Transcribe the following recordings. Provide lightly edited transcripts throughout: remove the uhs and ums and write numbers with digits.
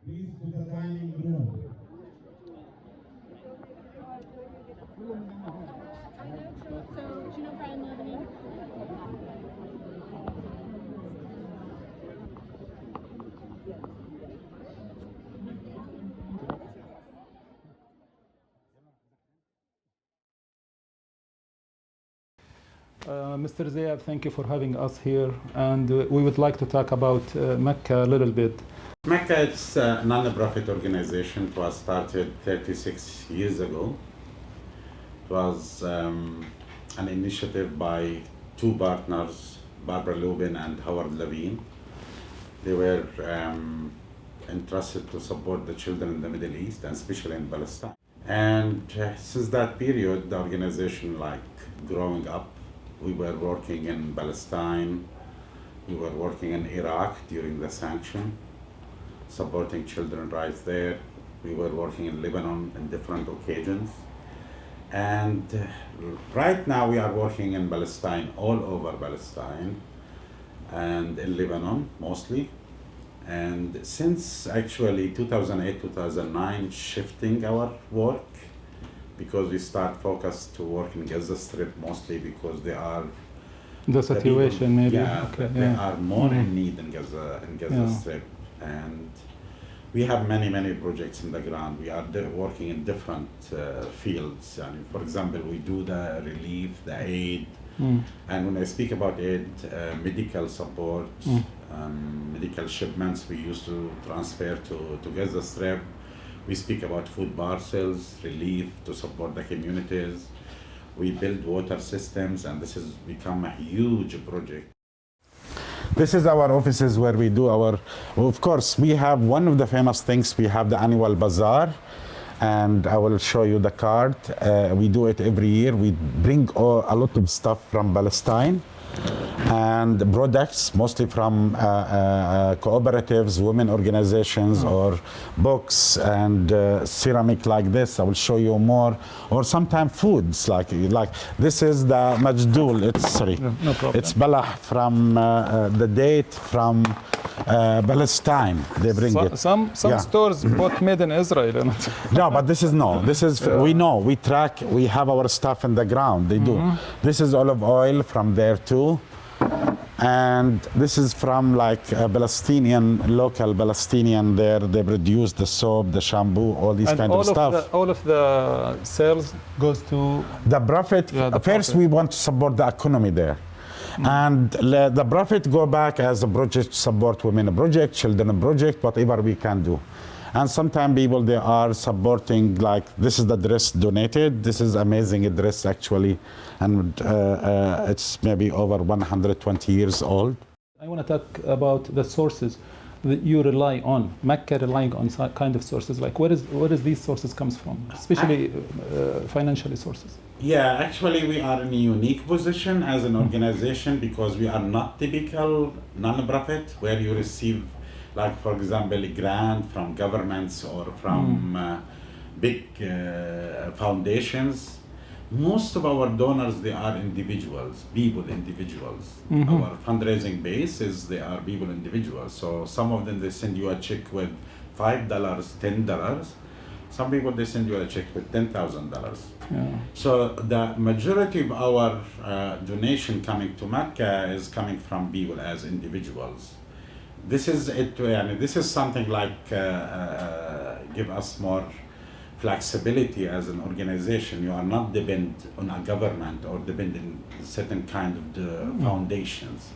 Please to the dining room. So, do you know Brian Lebanon? Mr. Zayad, thank you for having us here, and we would like to talk about MECA a little bit. MECA is a non-profit organization. It was started 36 years ago. It was an initiative by two partners, Barbara Lubin and Howard Levine. They were entrusted to support the children in the Middle East, and especially in Palestine. And since that period, the organization, growing up, we were working in Palestine, we were working in Iraq during the sanction, supporting children rights there. We were working in Lebanon in different occasions. And right now we are working in Palestine, all over Palestine, and in Lebanon mostly. And since actually 2008, 2009, shifting our work, because we start focus to work in Gaza Strip mostly because they are The situation, people, maybe. yeah, Okay, they are more in need in Gaza Strip, and we have many projects in the ground. We are working in different fields. And for example, we do the relief, the aid, and when I speak about aid, medical support, medical shipments we used to transfer to Gaza Strip. We speak about food parcels, relief to support the communities. We build water systems, and this has become a huge project. This is our offices where we do our, of course, we have one of the famous things, we have the annual bazaar, and I will show you the card. We do it every year. We bring a lot of stuff from Palestine and products, mostly from cooperatives, women organizations, or books and ceramic like this. I will show you more, or sometimes foods like this is the majdoul. It's sorry, no problem. It's balah from the date from Palestine. They bring it. Some Yeah. stores bought made in Israel. No, but this is we know, we track, we have our stuff in the ground. They do. This is olive oil from there too. And this is from local Palestinian there. They produce the soap, the shampoo, all these And kind of stuff. all of the sales goes to The profit, Yeah, the first profit. we want to support the economy there. And the profit go back as a project to support women project, children project, whatever we can do. And sometimes people, they are supporting, like this is the dress donated. This is amazing dress actually. And it's maybe over 120 years old. I want to talk about the sources that you rely on. MECA relying on some kind of sources. Like where is these sources comes from, especially financially sources. Yeah, actually we are in a unique position as an organization because we are not typical non-profit where you receive, like for example, a grant from governments or from big foundations. Most of our donors, they are individuals. Our fundraising base is they are people, individuals. So some of them, they send you a check with $5, $10. Some people, they send you a check with $10,000. Yeah. So the majority of our donation coming to MECA is coming from people as individuals. This is it. This is something like give us more flexibility as an organization. You are not dependent on a government or dependent on certain kind of the foundations.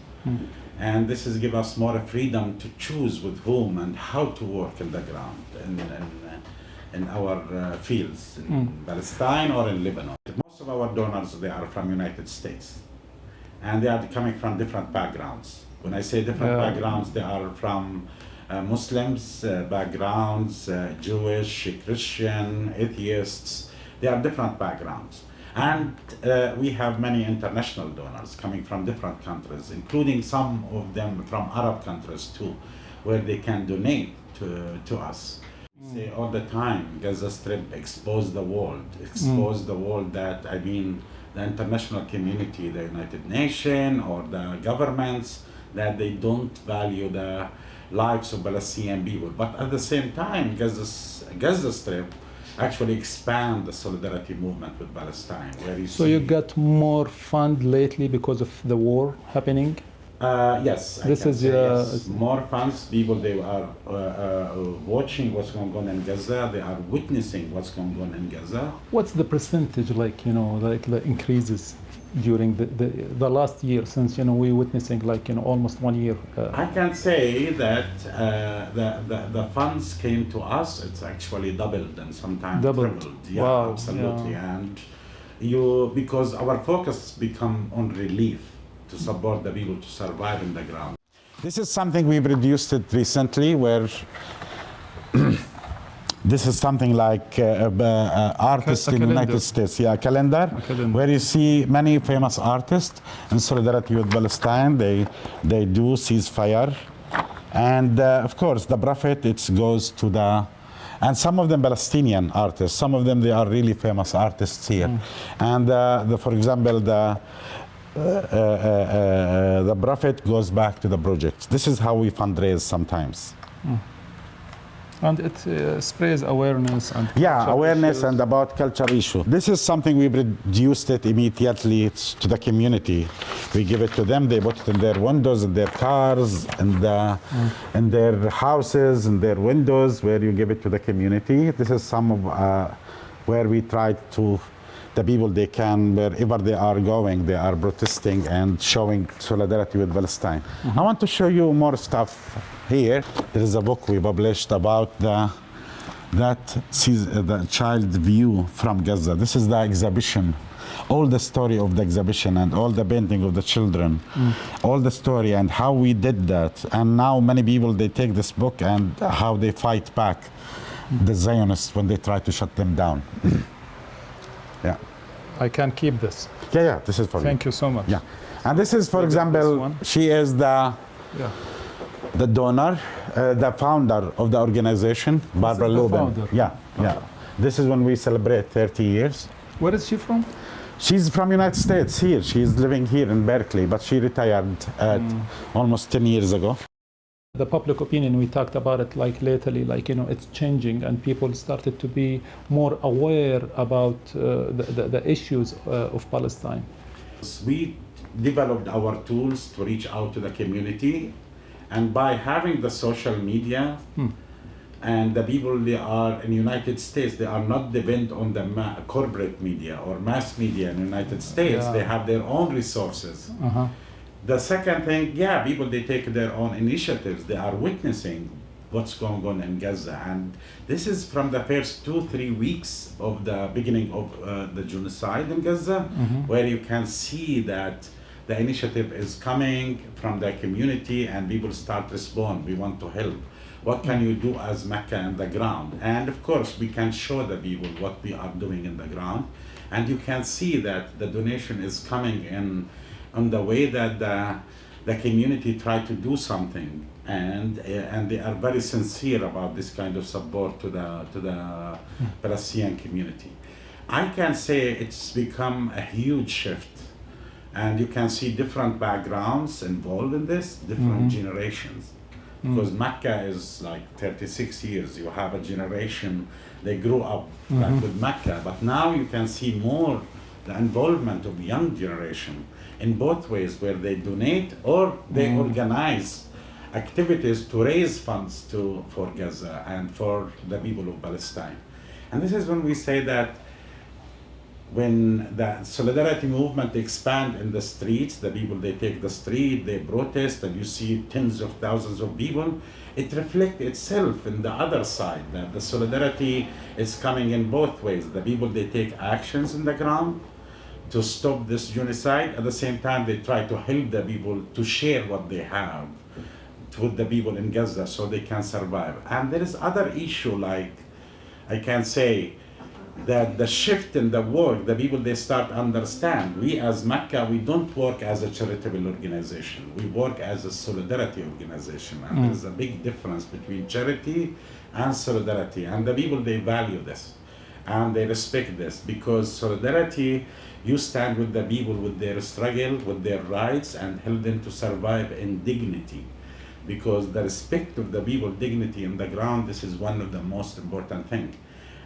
And this is give us more freedom to choose with whom and how to work in the ground in our fields in Palestine or in Lebanon. Most of our donors, they are from United States, and they are coming from different backgrounds. When I say different backgrounds, they are from Muslims backgrounds, Jewish, Christian, atheists. They are different backgrounds. And we have many international donors coming from different countries, including some of them from Arab countries too, where they can donate to us. Say all the time, Gaza Strip expose the world, that, the international community, the United Nations or the governments, that they don't value the lives of Palestinian people. But at the same time, Gaza Strip actually expand the solidarity movement with Palestine. Where you So see, you got more fund lately because of the war happening? yes, I This can is, say yes. More funds. People, they are watching what's going on in Gaza. They are witnessing what's going on in Gaza. What's the percentage, like, like the increases during the last year, since, we witnessing, like, almost 1 year? I can say that the funds came to us. It's actually doubled and sometimes Doubled. tripled. Yeah, Wow, absolutely. yeah. And because our focus become on relief to support the people to survive in the ground. This is something we've reduced it recently, where this is something like artists in the United States, a calendar, where you see many famous artists in solidarity with Palestine. They do ceasefire, and of course the profit it goes to and some of them Palestinian artists, some of them they are really famous artists here, and for example the profit goes back to the project. This is how we fundraise sometimes. And it sprays awareness and awareness issues. And about culture issue. This is something we reduced it immediately to the community. We give it to them. They put it in their windows, in their cars, and in their houses, in their windows, where you give it to the community. This is some of where we try to. The people, they can, wherever they are going, they are protesting and showing solidarity with Palestine. I want to show you more stuff here. There is a book we published about the child view from Gaza. This is the exhibition, all the story of the exhibition and all the painting of the children, all the story and how we did that. And now many people, they take this book and how they fight back the Zionists when they try to shut them down. Yeah. I can keep this. Yeah, this is for you. Thank you so much. Yeah. And this is, for example, she is the donor, the founder of the organization, Barbara Lubin. Yeah. This is when we celebrate 30 years. Where is she from? She's from United States here. She's living here in Berkeley, but she retired almost 10 years ago. The public opinion, we talked about it like lately, like, it's changing and people started to be more aware about the issues of Palestine. We developed our tools to reach out to the community, and by having the social media and the people, they are in the United States, they are not dependent on the corporate media or mass media in the United States. They have their own resources. The second thing, people, they take their own initiatives. They are witnessing what's going on in Gaza. And this is from the first 2-3 weeks of the beginning of the genocide in Gaza, where you can see that the initiative is coming from the community and people start to respond. We want to help. What can you do as MECA on the ground? And of course, we can show the people what we are doing in the ground. And you can see that the donation is coming in on the way that the community try to do something, and they are very sincere about this kind of support to the Palestinian community. I can say it's become a huge shift, and you can see different backgrounds involved in this, different generations. Because MECA is like 36 years. You have a generation, they grew up like with MECA, but now you can see more the involvement of young generation in both ways, where they donate or they organize activities to raise funds for Gaza and for the people of Palestine. And this is when we say that when the solidarity movement expand in the streets, the people, they take the street, they protest, and you see tens of thousands of people, it reflects itself in the other side, that the solidarity is coming in both ways. The people, they take actions in the ground to stop this genocide. At the same time, they try to help the people to share what they have with the people in Gaza so they can survive. And there is other issue, like I can say that the shift in the work, the people, they start understand. We as MECA, we don't work as a charitable organization. We work as a solidarity organization. And there's a big difference between charity and solidarity. And the people, they value this and they respect this, because solidarity, you stand with the people with their struggle, with their rights, and help them to survive in dignity. because the respect of the people, dignity in the ground, this is one of the most important things.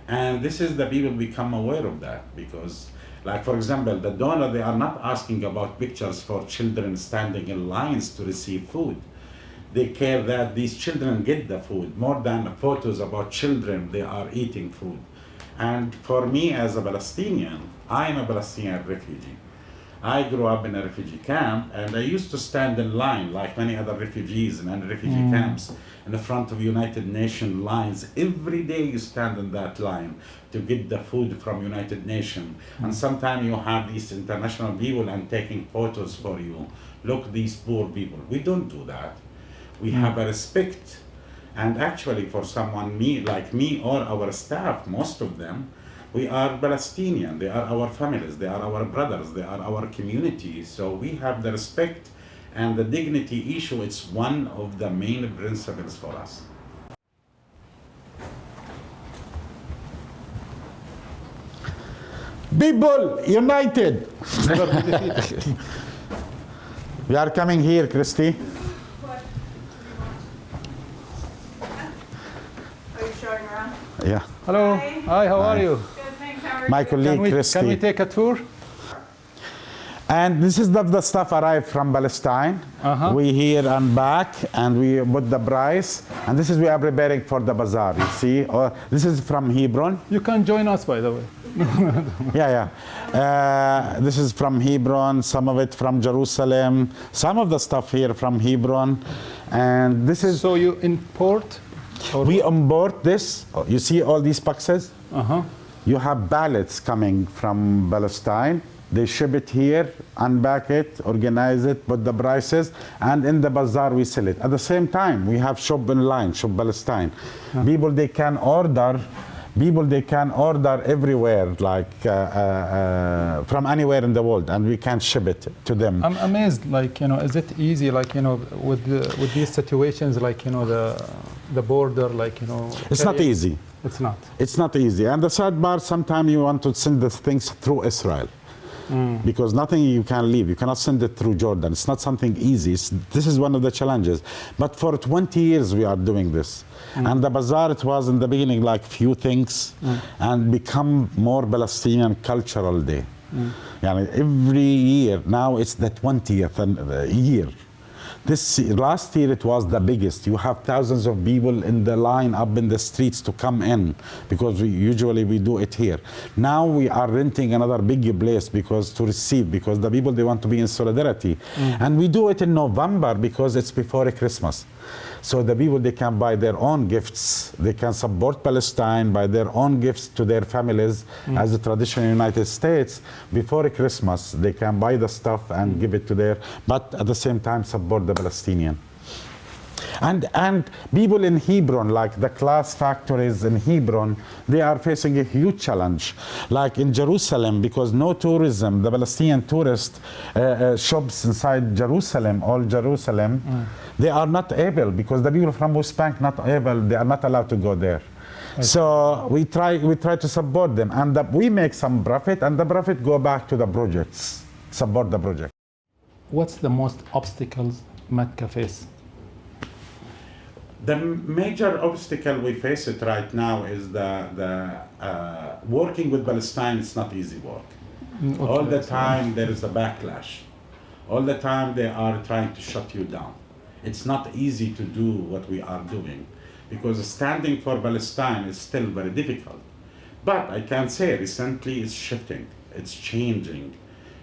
And this is the people become aware of that, because like for example, the donor, they are not asking about pictures for children standing in lines to receive food. They care that these children get the food more than photos about children, they are eating food. And for me as a Palestinian, I am a Palestinian refugee. I grew up in a refugee camp, and I used to stand in line like many other refugees in refugee camps in the front of United Nations lines. Every day you stand in that line to get the food from United Nations. And sometimes you have these international people and taking photos for you. Look, these poor people. We don't do that. We have a respect. And actually for someone like me or our staff, most of them, we are Palestinian, they are our families, they are our brothers, they are our community. So we have the respect and the dignity issue. It's one of the main principles for us. People united. We are coming here, Christy. Are you showing around? Yeah. Hello. Hi, how are you? Good, thanks. How are My you? colleague Christy. Can we take a tour? And this is the stuff arrived from Palestine. We here and back, and we put the price. And this is we are preparing for the bazaar. You see, this is from Hebron. You can join us, by the way. This is from Hebron. Some of it from Jerusalem. Some of the stuff here from Hebron, and this is. So you import? We import this. You see all these boxes. You have pallets coming from Palestine. They ship it here, unpack it, organize it, put the prices, and in the bazaar we sell it. At the same time, we have shop online, Shop Palestine. People they can order everywhere, like from anywhere in the world, and we can ship it to them. I'm amazed, like, you know, is it easy, like, you know, with these situations, like, you know, the border, like, you know. It's not easy. It's not. It's not easy. And the sad part, sometimes you want to send the things through Israel. Because nothing you can leave. You cannot send it through Jordan. It's not something easy. This is one of the challenges. But for 20 years we are doing this. And the bazaar, it was in the beginning like few things and become more Palestinian cultural day. Every year, now it's the 20th year. Last year it was the biggest. You have thousands of people in the line up in the streets to come in, because usually we do it here. Now we are renting another big place because the people, they want to be in solidarity. And we do it in November because it's before Christmas. So the people, they can buy their own gifts. They can support Palestine, buy their own gifts to their families as a tradition in the United States. Before Christmas, they can buy the stuff and give it to but at the same time support the Palestinian. And people in Hebron, like the glass factories in Hebron, they are facing a huge challenge. Like in Jerusalem, because no tourism, the Palestinian tourist shops inside Jerusalem, all Jerusalem, they are not able, because the people from West Bank not able, they are not allowed to go there. So we try to support them, and we make some profit, and the profit go back to the projects, support the project. What's the most obstacles MECA face? The major obstacle we face it right now is the working with Palestine. It's not easy work. All the time there is a backlash. All the time they are trying to shut you down. It's not easy to do what we are doing, because standing for Palestine is still very difficult. But I can say recently it's shifting, it's changing.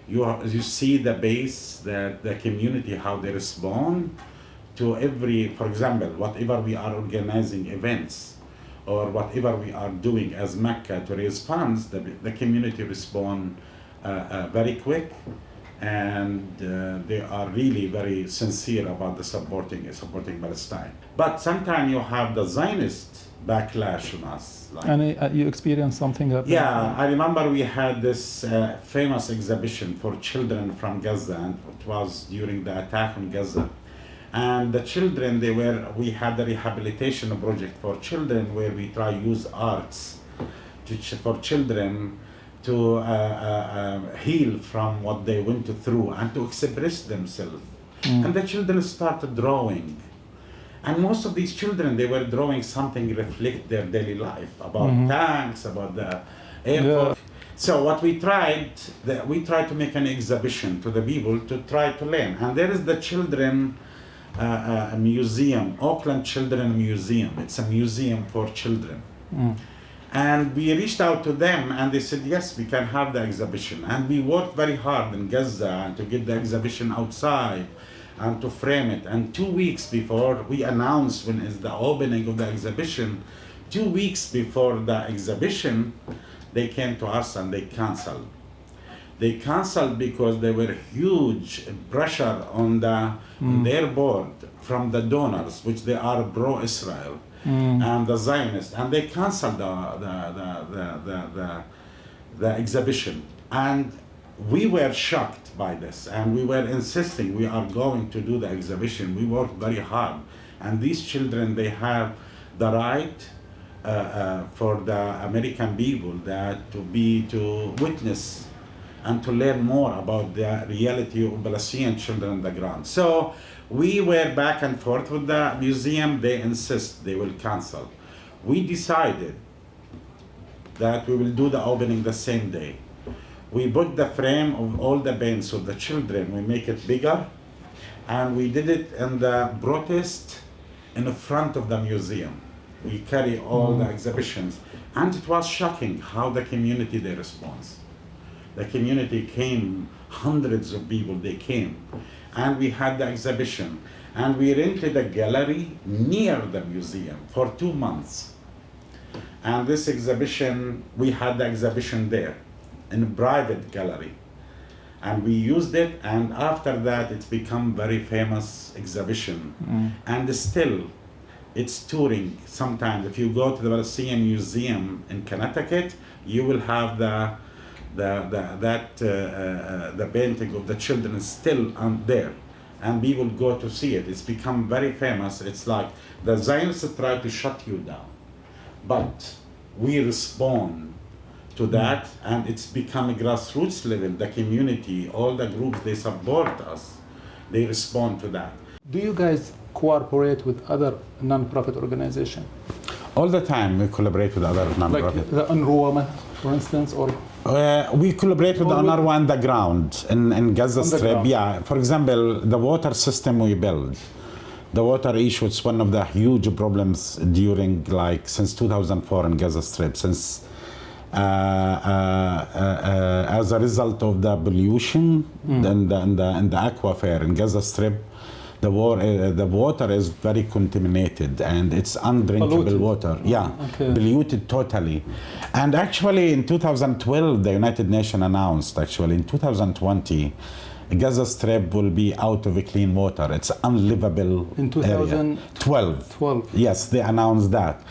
You see the base, the community, how they respond to for example, whatever we are organizing events or whatever we are doing as MECA to raise funds, the community respond very quick, and they are really very sincere about the supporting Palestine. But sometimes you have the Zionist backlash on us. And you experienced something? Yeah, I remember we had this famous exhibition for children from Gaza, and it was during the attack on Gaza. And the children, we had a rehabilitation project for children where we try use arts for children to heal from what they went through and to express themselves. And the children started drawing. And most of these children, they were drawing something reflect their daily life, about tanks, about the air force. So what we tried to make an exhibition to the people to try to learn. And there is the children museum, Auckland Children Museum. It's a museum for children. And we reached out to them and they said, yes, we can have the exhibition. And we worked very hard in Gaza and to get the exhibition outside and to frame it. And 2 weeks before we announced when is the opening of the exhibition, 2 weeks before the exhibition, they came to us and they canceled. They canceled because there were huge pressure on their board from the donors, which they are pro-Israel and the Zionists, and they canceled the exhibition. And we were shocked by this, and we were insisting we are going to do the exhibition. We worked very hard, and these children, they have the right for the American people to witness and to learn more about the reality of Palestinian children on the ground. So we were back and forth with the museum. They insist they will cancel. We decided that we will do the opening the same day. We put the frame of all the bands of the children, we make it bigger, and we did it in the protest in the front of the museum. We carry all the exhibitions, and it was shocking how the community, they responds. The community came, hundreds of people, they came, and we had the exhibition, and we rented a gallery near the museum for 2 months. And this exhibition, we had the exhibition there in a private gallery, and we used it, and after that it's become very famous exhibition. And still it's touring sometimes. If you go to the Palestinian Museum in Connecticut, you will have the painting of the children still there, and people go to see it. It's become very famous. It's like the Zionists try to shut you down, but we respond to that, and it's become a grassroots level. The community, all the groups, they support us. They respond to that. Do you guys cooperate with other non-profit organizations? All the time we collaborate with other non-profit. Like the UNRWA, for instance, or? We collaborate with the UNRWA on the ground in Gaza Strip. Yeah, for example, the water system we build. The water issue is one of the huge problems during, since 2004 in Gaza Strip, since as a result of the pollution in the aquifer in Gaza Strip, the water is very contaminated and it's undrinkable polluted. Water. Yeah, okay. Polluted totally. And actually in 2012, the United Nations announced, actually in 2020, Gaza Strip will be out of clean water. It's unlivable in 2012. 12. Yes, they announced that.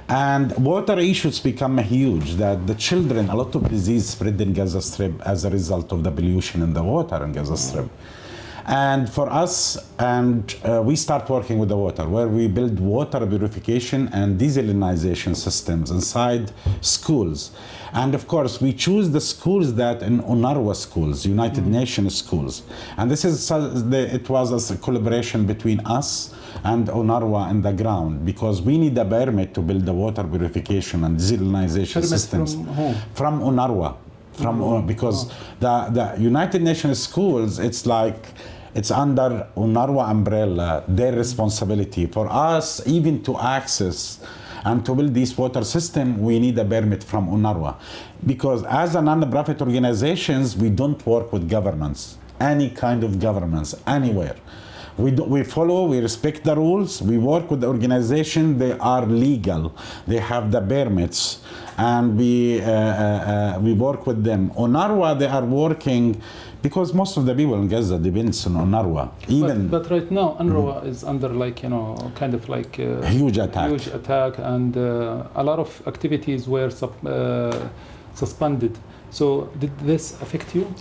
And water issues become huge, that the children, a lot of disease spread in Gaza Strip as a result of the pollution in the water in Gaza Strip. And for us, we start working with the water, where we build water purification and desalinization systems inside schools. And of course, we choose the schools that in UNRWA schools, United Nations schools. And this is, it was a collaboration between us and UNRWA in the ground, because we need a permit to build the water purification and desalinization systems. From whom? From UNRWA. Because the United Nations schools, it's under UNRWA umbrella, their responsibility. For us, even to access and to build this water system, we need a permit from UNRWA. Because as a non-profit organizations, we don't work with governments, any kind of governments, anywhere. We respect the rules, we work with the organization, they are legal, they have the permits, and we work with them. UNRWA, they are working, because most of the people in Gaza depends on UNRWA. But right now, UNRWA is under kind of huge attack, and a lot of activities were suspended. So did this affect you?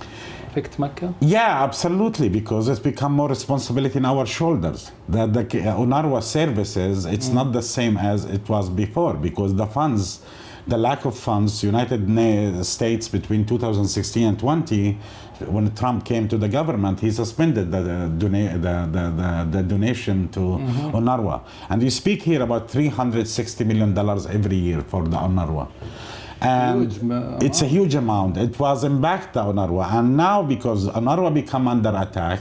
Affect MECA? Yeah, absolutely, because it's become more responsibility in our shoulders. That the UNRWA services, it's not the same as it was before, because the funds the lack of funds. United States between 2016 and 20, when Trump came to the government, he suspended the donation to UNRWA. And you speak here about $360 million every year for the UNRWA. And it's a huge amount. It was impacted UNRWA. And now because UNRWA become under attack,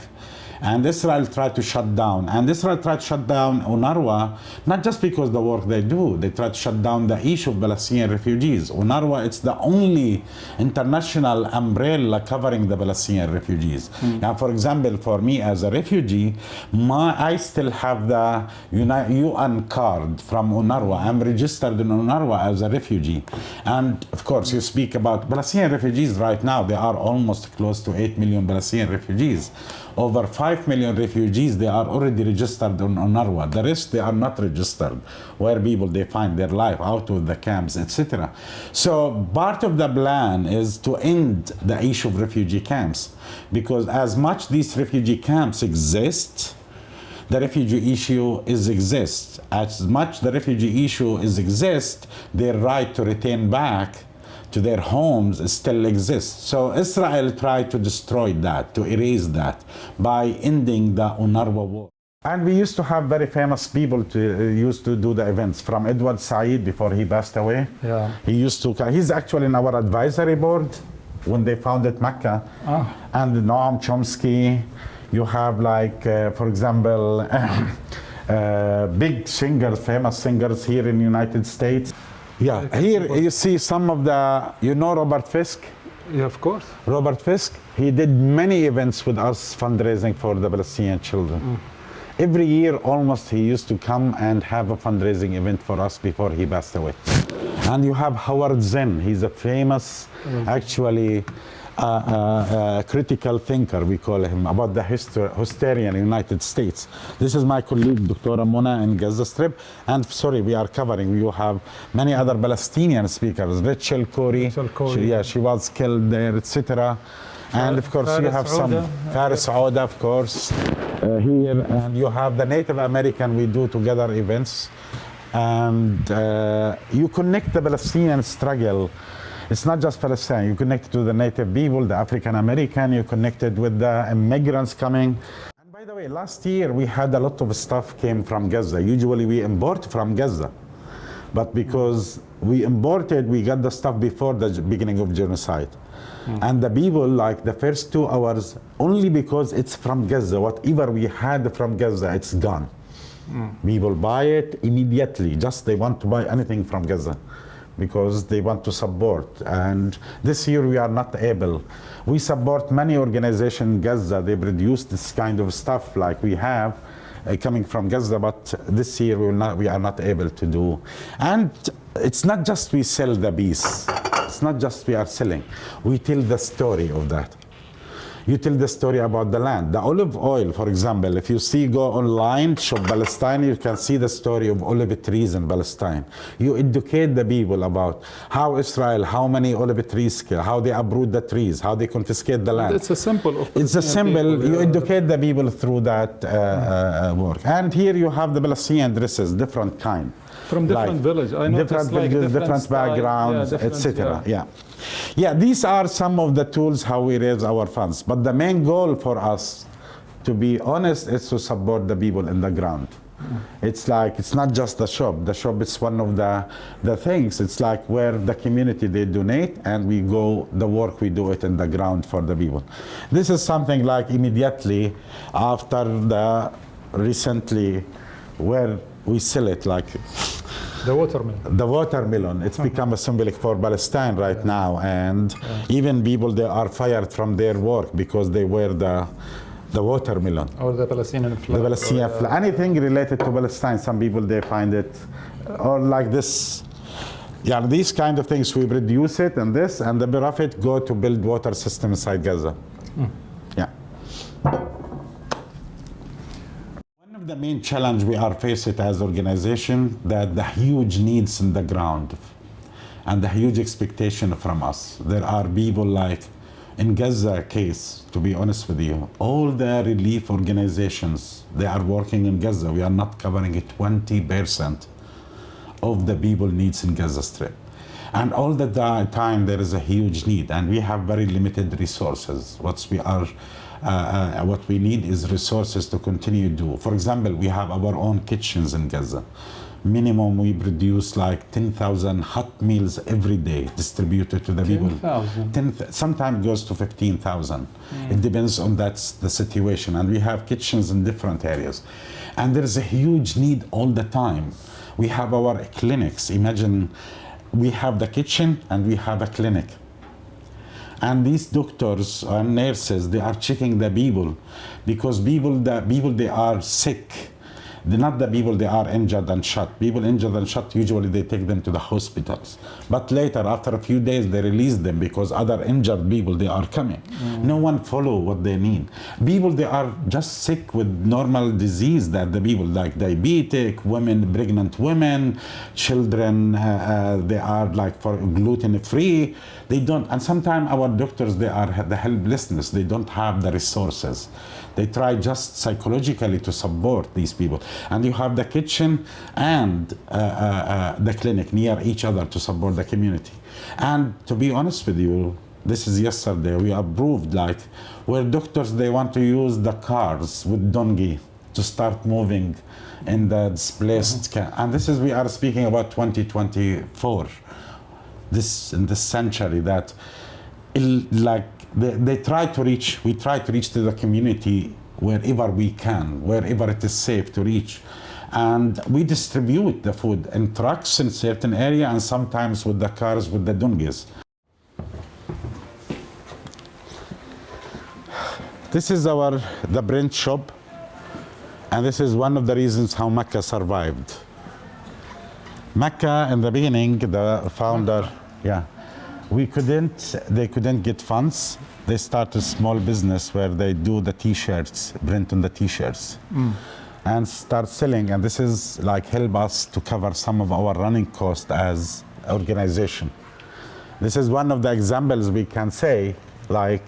and Israel tried to shut down. And Israel tried to shut down UNRWA, not just because the work they do, they tried to shut down the issue of Palestinian refugees. UNRWA, it's the only international umbrella covering the Palestinian refugees. Now, for example, for me as a refugee, I still have the UN card from UNRWA. I'm registered in UNRWA as a refugee. And of course, you speak about Palestinian refugees right now, they are almost close to 8 million Palestinian refugees. Over 5 million refugees, they are already registered on UNRWA. The rest, they are not registered, where people, they find their life out of the camps, etc. So part of the plan is to end the issue of refugee camps, because as much these refugee camps exist, the refugee issue exists. As much the refugee issue exists, their right to return back to their homes still exists. So Israel tried to destroy that, to erase that, by ending the UNRWA war. And we used to have very famous people used to do the events, from Edward Said before he passed away. Yeah. He's actually in our advisory board when they founded MECA. And Noam Chomsky, you have like, for example, big singers, famous singers here in the United States. Yeah, here you see some of the, you know Robert Fisk? Yeah, of course. Robert Fisk, he did many events with us fundraising for the Palestinian children. Every year almost he used to come and have a fundraising event for us before he passed away. And you have Howard Zinn, he's a famous, actually, critical thinker, we call him, about the hysteria in the United States. This is my colleague, Dr. Mona in Gaza Strip. And sorry, we are covering, you have many other Palestinian speakers, Rachel Corey, she was killed there, etc. And of course, you have some Faris Auda, of course, here. And you have the Native American, we do together events. And you connect the Palestinian struggle. It's not just Palestine. You connect to the native people, the African American. You connected with the immigrants coming. And by the way, last year we had a lot of stuff came from Gaza. Usually we import from Gaza, but because we imported, we got the stuff before the beginning of genocide. And the people, like the first 2 hours, only because it's from Gaza, whatever we had from Gaza, it's gone. People buy it immediately. Just they want to buy anything from Gaza, because they want to support. And this year we are not able. We support many organizations in Gaza. They produce this kind of stuff like we have coming from Gaza, but this year we are not able to do. And it's not just we sell the piece. It's not just we are selling. We tell the story of that. You tell the story about the land. The olive oil, for example, if you go online, shop Palestine, you can see the story of olive trees in Palestine. You educate the people about how Israel, how many olive trees kill, how they uproot the trees, how they confiscate the land. It's a symbol of It's a symbol. You educate the people through that work. And here you have the Palestinian dresses, different kind. From different villages. I know different villages, different backgrounds, etc. Yeah, these are some of the tools how we raise our funds. But the main goal for us, to be honest, is to support the people in the ground. It's like, it's not just the shop. The shop is one of the things. It's like where the community, they donate, and we go, the work, we do it in the ground for the people. This is something like immediately after the recently, where we sell it, like the watermelon. The watermelon, it's become a symbolic for Palestine right now, and even people, they are fired from their work because they wear the watermelon. Or the Palestinian flag. The Palestinian flag. Anything related to Palestine, some people, they find it, or like this. Yeah, these kind of things, we produce it and this, and the profit go to build water system inside Gaza. Yeah. The main challenge we are facing as organization, that the huge needs in the ground and the huge expectation from us. There are people like in Gaza case, to be honest with you, all the relief organizations, they are working in Gaza. We are not covering 20% of the people needs in Gaza Strip. And all the time there is a huge need, and we have very limited resources. What we need is resources to continue to do. For example, we have our own kitchens in Gaza. Minimum, we produce like 10,000 hot meals every day distributed to the people. 10,000? Sometimes goes to 15,000. It depends on the situation. And we have kitchens in different areas. And there is a huge need all the time. We have our clinics. Imagine we have the kitchen and we have a clinic. And these doctors and nurses, they are checking the people, because the people they are sick. Not the people they are injured and shot. People injured and shot, usually they take them to the hospitals. But later, after a few days, they release them because other injured people, they are coming. No one follow what they need. People, they are just sick with normal disease, that the people like diabetic, women, pregnant women, children, they are like for gluten-free. They don't, and sometimes our doctors, they are the helplessness. They don't have the resources. They try just psychologically to support these people. And you have the kitchen and the clinic near each other to support the community. And to be honest with you, this is yesterday, we approved like where doctors, they want to use the cars with donkey to start moving in the displaced. And this is, we are speaking about 2024, in this century, that like we try to reach to the community wherever we can, wherever it is safe to reach. And we distribute the food in trucks in certain area, and sometimes with the cars with the donkeys. This is the print shop, and this is one of the reasons how MECA survived. MECA in the beginning, the founder, they couldn't get funds. They started a small business where they do the t-shirts, print on the t-shirts, and start selling. And this is like help us to cover some of our running costs as organization. This is one of the examples we can say, like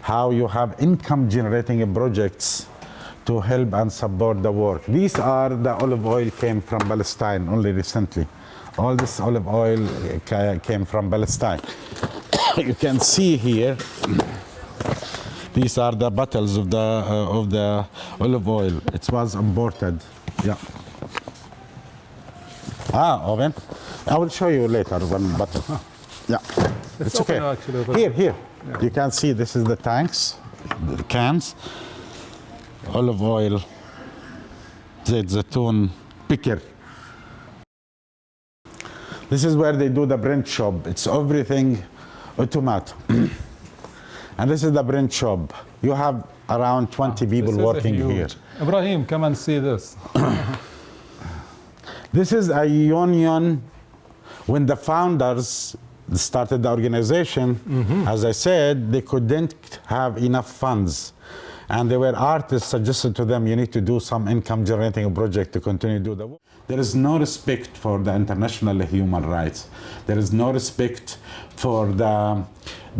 how you have income generating projects to help and support the work. These are the olive oil came from Palestine only recently. All this olive oil came from Palestine. You can see here, these are the bottles of the olive oil. It was imported. Yeah. Oven. I will show you later one bottle. Yeah. It's okay. Actually, here. Yeah. You can see this is the tanks, the cans, olive oil, Zeiad Zaitoun picker. This is where they do the print shop. It's everything automatic. And this is the print shop. You have around 20 people working here. Ibrahim, come and see this. This is a union. When the founders started the organization, as I said, they couldn't have enough funds. And there were artists suggested to them, you need to do some income generating project to continue to do the work. There is no respect for the international human rights. There is no respect for the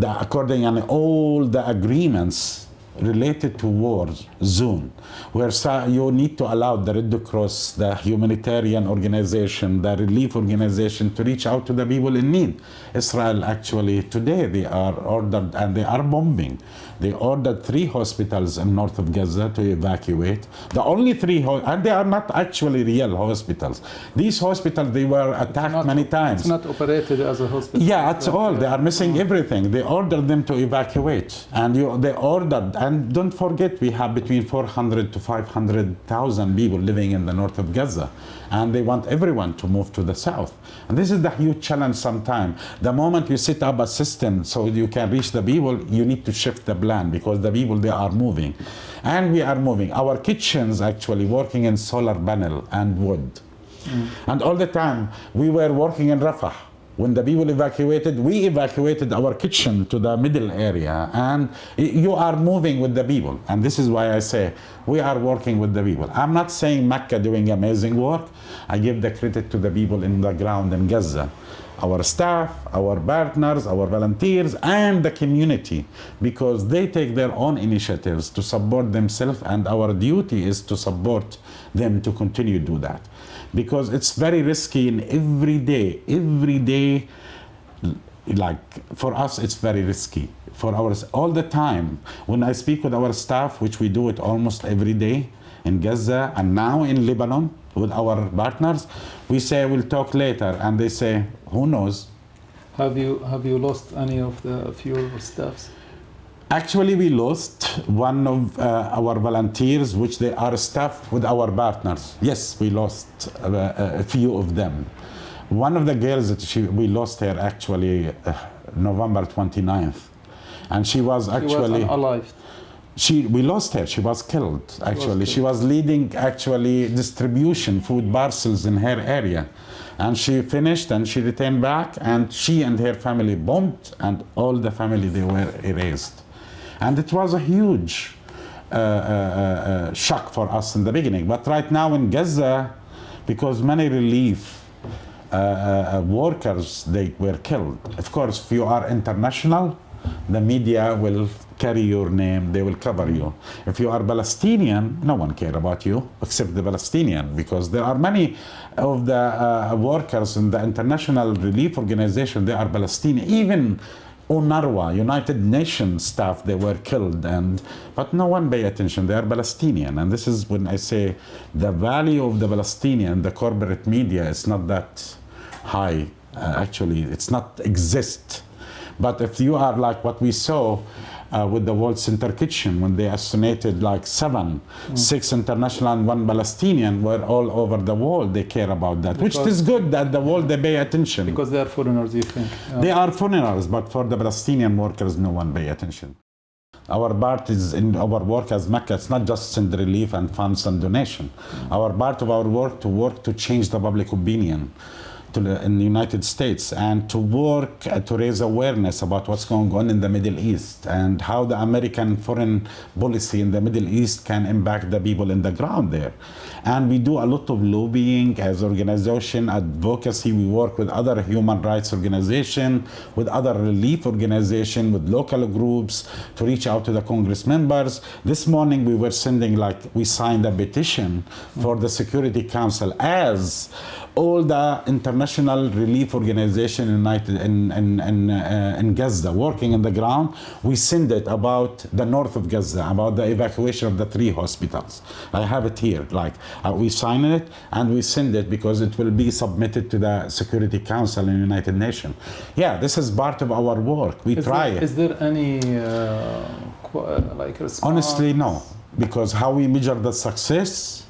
according and all the agreements related to war zone, where you need to allow the Red Cross, the humanitarian organization, the relief organization to reach out to the people in need. Israel actually today, they are ordered and they are bombing. They ordered 3 hospitals in north of Gaza to evacuate. The only 3, and they are not actually real hospitals. These hospitals, they were attacked many times. It's not operated as a hospital. Yeah, at all. They are missing everything. They ordered them to evacuate. And they ordered, and don't forget, we have between 400 to 500,000 people living in the north of Gaza. And they want everyone to move to the south. And this is the huge challenge sometimes. The moment you set up a system so you can reach the people, you need to shift the plan, because the people, they are moving. And we are moving. Our kitchens actually working in solar panel and wood. And all the time, we were working in Rafah. When the people evacuated, we evacuated our kitchen to the middle area, and you are moving with the people. And this is why I say we are working with the people. I'm not saying MECA doing amazing work. I give the credit to the people in the ground in Gaza, our staff, our partners, our volunteers, and the community, because they take their own initiatives to support themselves, and our duty is to support them to continue to do that. Because it's very risky in every day like for us it's very risky for ours all the time. When I speak with our staff, which we do it almost every day in Gaza and now in Lebanon with our partners, we say we'll talk later, and they say who knows. Have you lost any of your staffs? Actually, we lost one of our volunteers, which they are staff with our partners. Yes, we lost a few of them. One of the girls that we lost her actually November 29th, and she was actually alive. We lost her. She was killed. Actually, she was leading actually distribution food parcels in her area, and she finished and she returned back, and she and her family bombed, and all the family they were erased, and it was a huge shock for us in the beginning. But right now in Gaza, because many relief workers they were killed. Of course, if you are international, the media will carry your name, they will cover you. If you are Palestinian, no one cares about you except the Palestinian, because there are many of the workers in the international relief organization, they are Palestinian. Even UNRWA, United Nations staff, they were killed, but no one pay attention. They are Palestinian, and this is when I say the value of the Palestinian, the corporate media is not that high. Actually, it's not exist. But if you are like what we saw with the World Center Kitchen, when they assassinated like 6 international and 1 Palestinian, were all over the world. They care about that, which is good that the world they pay attention. Because they are foreigners, you think? Yeah. They are foreigners, but for the Palestinian workers, no one pay attention. Our part is in our work as MECA. It's not just send relief and funds and donation. Our part of our work to change the public opinion in the United States, and to work to raise awareness about what's going on in the Middle East and how the American foreign policy in the Middle East can impact the people in the ground there. And we do a lot of lobbying as organization, advocacy. We work with other human rights organization, with other relief organization, with local groups to reach out to the Congress members. This morning we were sending, we signed a petition for the Security Council as all the international relief organization in Gaza working on the ground. We send it about the north of Gaza, about the evacuation of the 3 hospitals. I have it here. We sign it and we send it because it will be submitted to the Security Council in the United Nations. Yeah, this is part of our work. Is there any response? Honestly, no. Because how we measure the success,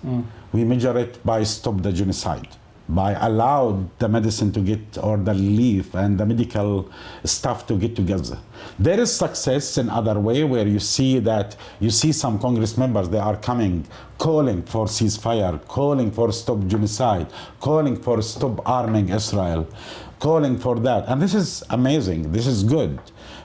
we measure it by stop the genocide, by allow the medicine to get, or the relief and the medical stuff to get to Gaza. There is success in other way, where you see some Congress members, they are coming, calling for ceasefire, calling for stop genocide, calling for stop arming Israel, calling for that. And this is amazing, this is good.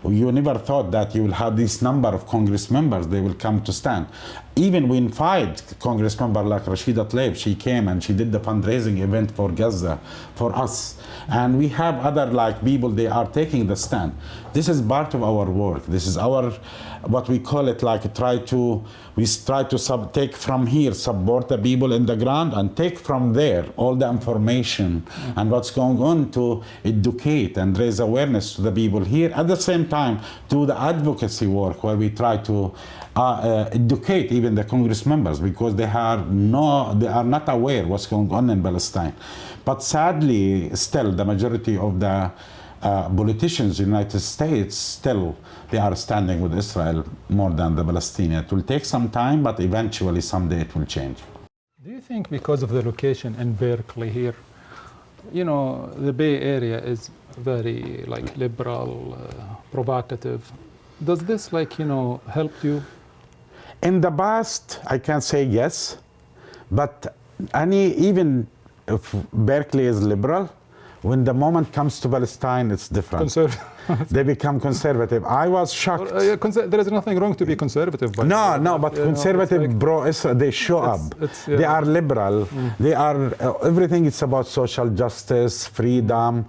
You never thought that you will have this number of Congress members, they will come to stand. Even we invite Congress member like Rashida Tlaib, she came and she did the fundraising event for Gaza, for us. And we have other people, they are taking the stand. This is part of our work. This is our, what we call it, we try to take from here, support the people in the ground, and take from there all the information and what's going on to educate and raise awareness to the people here. At the same time, do the advocacy work where we try to educate even the Congress members, because they are not aware what's going on in Palestine. But sadly, still, the majority of the politicians in the United States, still, they are standing with Israel more than the Palestinians. It will take some time, but eventually, someday it will change. Do you think because of the location in Berkeley here, the Bay Area is very liberal, provocative. Does this help you? In the past, I can say yes, but even if Berkeley is liberal, when the moment comes to Palestine, it's different. Conservative. They become conservative. I was shocked. There is nothing wrong to be conservative. But conservative pro-Israel, they show up. They are liberal. They are, everything is about social justice, freedom,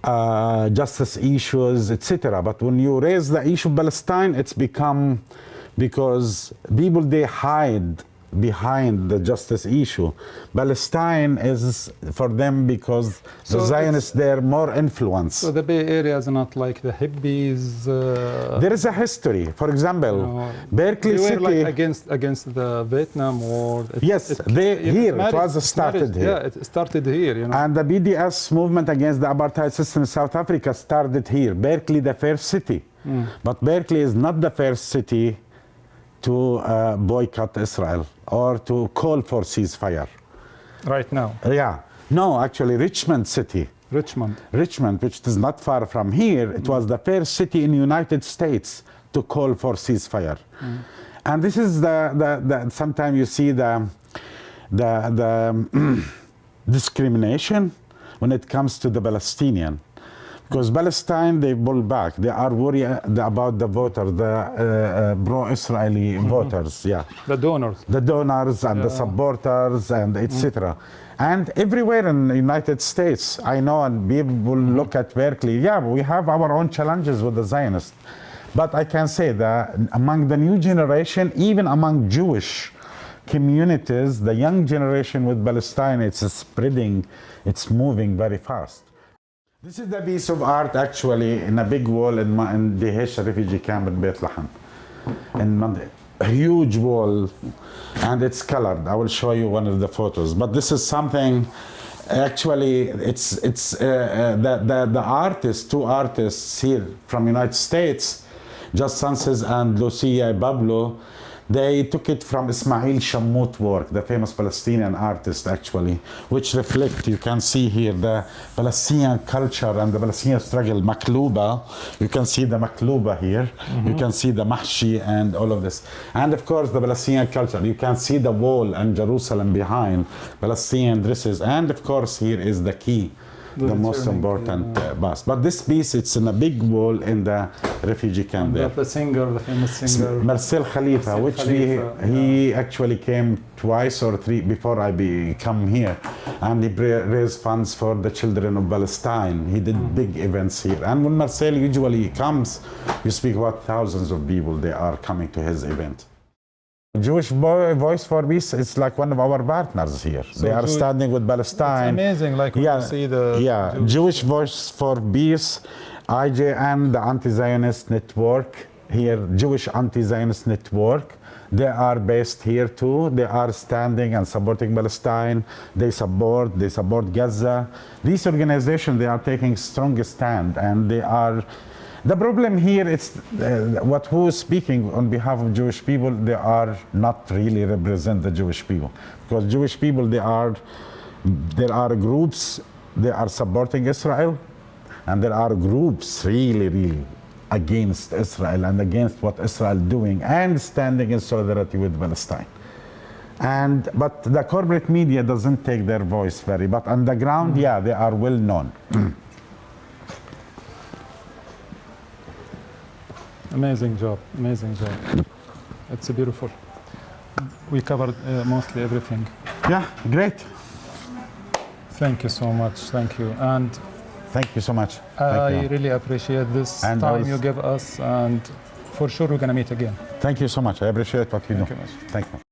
justice issues, etc. But when you raise the issue of Palestine, it's become, because people, they hide behind the justice issue. Palestine is for them because the So Zionists, they're more influence. So the Bay Area is not like the hippies. There is a history. For example, No, Berkeley they were City. like against the Vietnam War. Yes, it was started here. Yeah, it started here. You know. And the BDS movement against the apartheid system in South Africa started here. Berkeley, the first city. But Berkeley is not the first city to boycott Israel or to call for ceasefire. Right now, Yeah. No, actually, Richmond City. Richmond, which is not far from here, it was the first city in the United States to call for ceasefire. And this is the sometimes you see the discrimination when it comes to the Palestinian. Because Palestine, they pull back. They are worried about the voters, the pro-Israeli voters, yeah. the donors. The donors and the supporters and etc. And everywhere in the United States, I know, and people look at Berkeley, yeah, we have our own challenges with the Zionists. But I can say that among the new generation, even among Jewish communities, the young generation with Palestine, it's spreading, it's moving very fast. This is the piece of art actually in a big wall in the Hesha refugee camp in Beit Lahem. A huge wall, and it's colored. I will show you one of the photos. But this is something, actually, it's the artists, two artists here from United States, Just Sances and Lucia Pablo, they took it from Ismail Shammout work, the famous Palestinian artist actually, which reflect, you can see here, the Palestinian culture and the Palestinian struggle, Makluba. You can see the Makluba here. You can see the Mahshi and all of this. And of course, the Palestinian culture. You can see the wall and Jerusalem behind, Palestinian dresses. And of course, here is the key, the most important bus. But this piece, it's in a big wall in the refugee camp there. The singer, the famous singer. Marcel Khalifa, which he actually came twice or three before I come here. And he raised funds for the children of Palestine. He did big events here. And when Marcel usually comes, you speak about thousands of people, they are coming to his event. Jewish Voice for Peace is like one of our partners here. So they are standing with Palestine. It's amazing, like when you see the Jewish Voice for Peace, IJN, the Anti-Zionist Network, here, Jewish Anti-Zionist Network. They are based here too. They are standing and supporting Palestine. They support Gaza. These organizations, they are taking strongest stand, and they are. The problem here is who is speaking on behalf of Jewish people, they are not really represent the Jewish people. Because Jewish people, there are groups, they are supporting Israel, and there are groups really against Israel and against what Israel is doing and standing in solidarity with Palestine. But the corporate media doesn't take their voice but on the ground, yeah, they are well known. Amazing job. It's beautiful. We covered mostly everything. Yeah, great. Thank you so much. Thank you. And thank you so much. I really appreciate this time you give us, and for sure we're going to meet again. Thank you so much. I appreciate what you do. Thank you. Thank you.